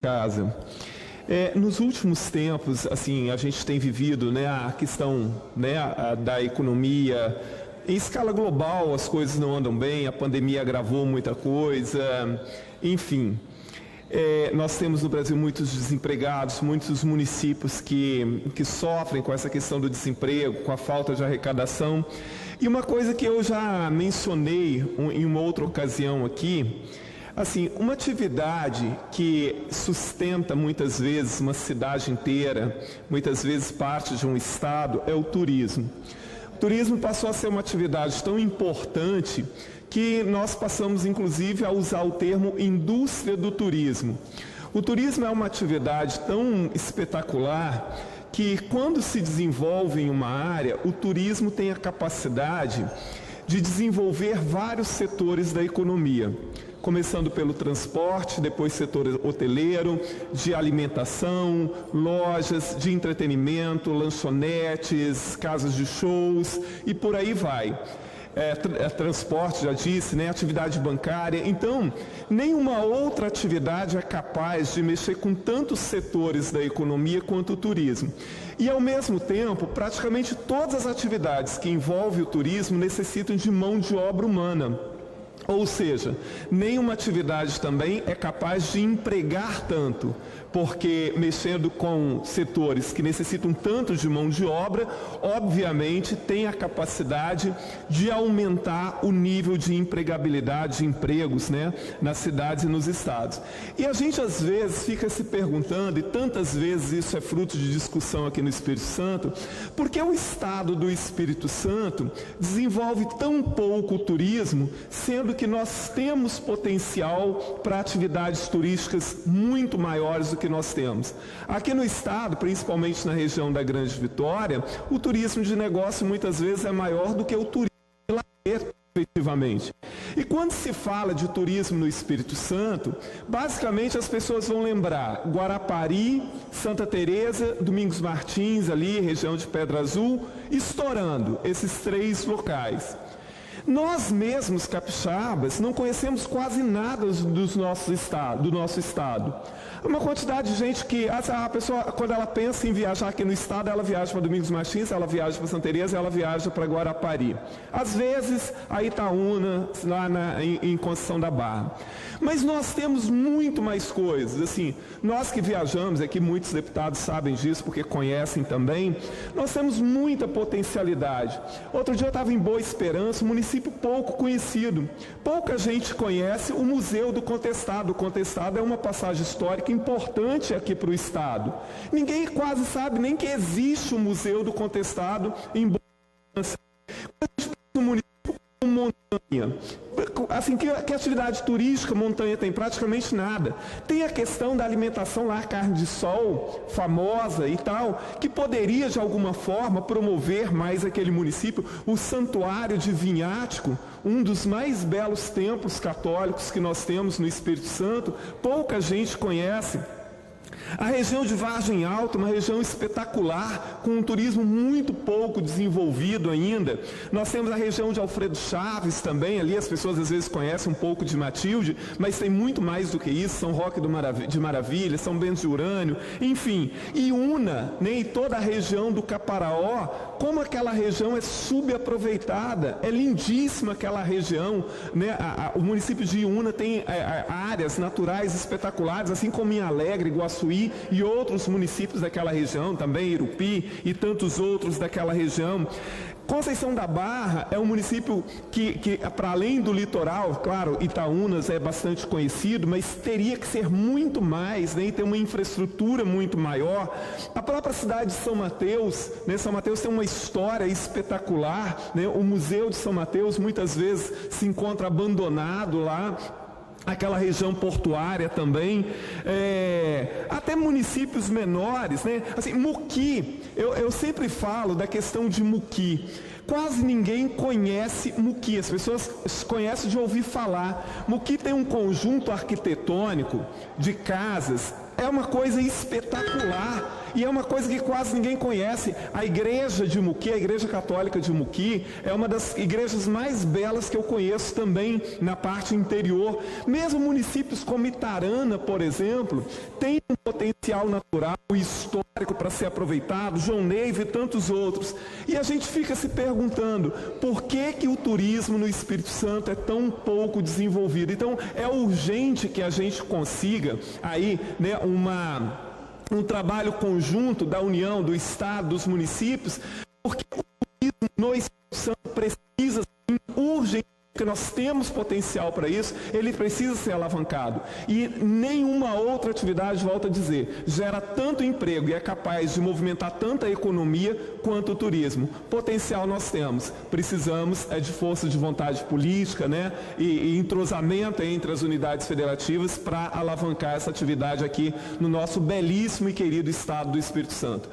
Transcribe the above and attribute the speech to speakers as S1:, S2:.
S1: Casa. Nos últimos tempos, assim, a gente tem vivido, né, a questão, né, da economia. Em escala global, as coisas não andam bem, a pandemia agravou muita coisa, enfim. Nós temos no Brasil muitos desempregados, muitos municípios que sofrem com essa questão do desemprego, com a falta de arrecadação. E uma coisa que eu já mencionei em uma outra ocasião aqui, assim, uma atividade que sustenta muitas vezes uma cidade inteira, muitas vezes parte de um estado, é o turismo. O turismo passou a ser uma atividade tão importante que nós passamos inclusive a usar o termo indústria do turismo. O turismo é uma atividade tão espetacular que quando se desenvolve em uma área, o turismo tem a capacidade de desenvolver vários setores da economia. Começando pelo transporte, depois setor hoteleiro, de alimentação, lojas, de entretenimento, lanchonetes, casas de shows e por aí vai. Transporte, já disse, né? Atividade bancária. Então, nenhuma outra atividade é capaz de mexer com tantos setores da economia quanto o turismo. E, ao mesmo tempo, praticamente todas as atividades que envolvem o turismo necessitam de mão de obra humana. Ou seja, nenhuma atividade também é capaz de empregar tanto, porque mexendo com setores que necessitam tanto de mão de obra, obviamente tem a capacidade de aumentar o nível de empregabilidade de empregos, né, nas cidades e nos estados. E a gente às vezes fica se perguntando, e tantas vezes isso é fruto de discussão aqui no Espírito Santo, por que o estado do Espírito Santo desenvolve tão pouco o turismo, sendo que nós temos potencial para atividades turísticas muito maiores do que nós temos. Aqui no estado, principalmente na região da Grande Vitória, o turismo de negócio muitas vezes é maior do que o turismo de lazer, efetivamente. E quando se fala de turismo no Espírito Santo, basicamente as pessoas vão lembrar Guarapari, Santa Teresa, Domingos Martins, ali, região de Pedra Azul, estourando esses três locais. Nós mesmos, capixabas, não conhecemos quase nada do nosso estado. Uma quantidade de gente que, a pessoa, quando ela pensa em viajar aqui no estado, ela viaja para Domingos Martins, ela viaja para Santa Teresa, ela viaja para Guarapari. Às vezes, a Itaúna, lá em Conceição da Barra. Mas nós temos muito mais coisas. Assim, nós que viajamos, aqui muitos deputados sabem disso, porque conhecem também, nós temos muita potencialidade. Outro dia eu estava em Boa Esperança, um município pouco conhecido. Pouca gente conhece o Museu do Contestado. O Contestado é uma passagem histórica importante aqui para o estado. Ninguém quase sabe nem que existe o Museu do Contestado em Boa Esperança. Um município com montanha. Assim, que atividade turística montanha tem? Praticamente nada. Tem a questão da alimentação lá, carne de sol, famosa e tal, que poderia de alguma forma promover mais aquele município. O Santuário de Vinhático, um dos mais belos templos católicos que nós temos no Espírito Santo, pouca gente conhece. A região de Vargem Alta, uma região espetacular, com um turismo muito pouco desenvolvido ainda. Nós temos a região de Alfredo Chaves também, ali as pessoas às vezes conhecem um pouco de Matilde, mas tem muito mais do que isso, São Roque de Maravilha, São Bento de Urânio, enfim. Iuna, né, e toda a região do Caparaó, como aquela região é subaproveitada, é lindíssima aquela região, né? O município de Iuna tem áreas naturais espetaculares, assim como em Alegre, Iguaçuí, e outros municípios daquela região, também Irupi e tantos outros daquela região. Conceição da Barra é um município que para além do litoral, claro, Itaúnas é bastante conhecido, mas teria que ser muito mais, né, e ter uma infraestrutura muito maior. A própria cidade de São Mateus, né, São Mateus tem uma história espetacular, né, o Museu de São Mateus muitas vezes se encontra abandonado lá. Aquela região portuária também, até municípios menores, né? Assim, Muqui, eu sempre falo da questão de Muqui. Quase ninguém conhece Muqui, as pessoas conhecem de ouvir falar. Muqui tem um conjunto arquitetônico de casas é uma coisa espetacular. E é uma coisa que quase ninguém conhece. A igreja de Muqui, a igreja católica de Muqui, é uma das igrejas mais belas que eu conheço também na parte interior. Mesmo municípios como Itarana, por exemplo, tem um potencial natural e histórico para ser aproveitado, João Neiva e tantos outros. E a gente fica se perguntando, por que o turismo no Espírito Santo é tão pouco desenvolvido? Então, é urgente que a gente consiga aí, né, um trabalho conjunto da União, do Estado, dos municípios, porque o turismo no Espírito Santo precisa, urgente, porque nós temos potencial para isso, ele precisa ser alavancado. E nenhuma outra atividade, volto a dizer, gera tanto emprego e é capaz de movimentar tanta economia quanto o turismo. Potencial nós temos, precisamos de força de vontade política, né, e entrosamento entre as unidades federativas para alavancar essa atividade aqui no nosso belíssimo e querido estado do Espírito Santo.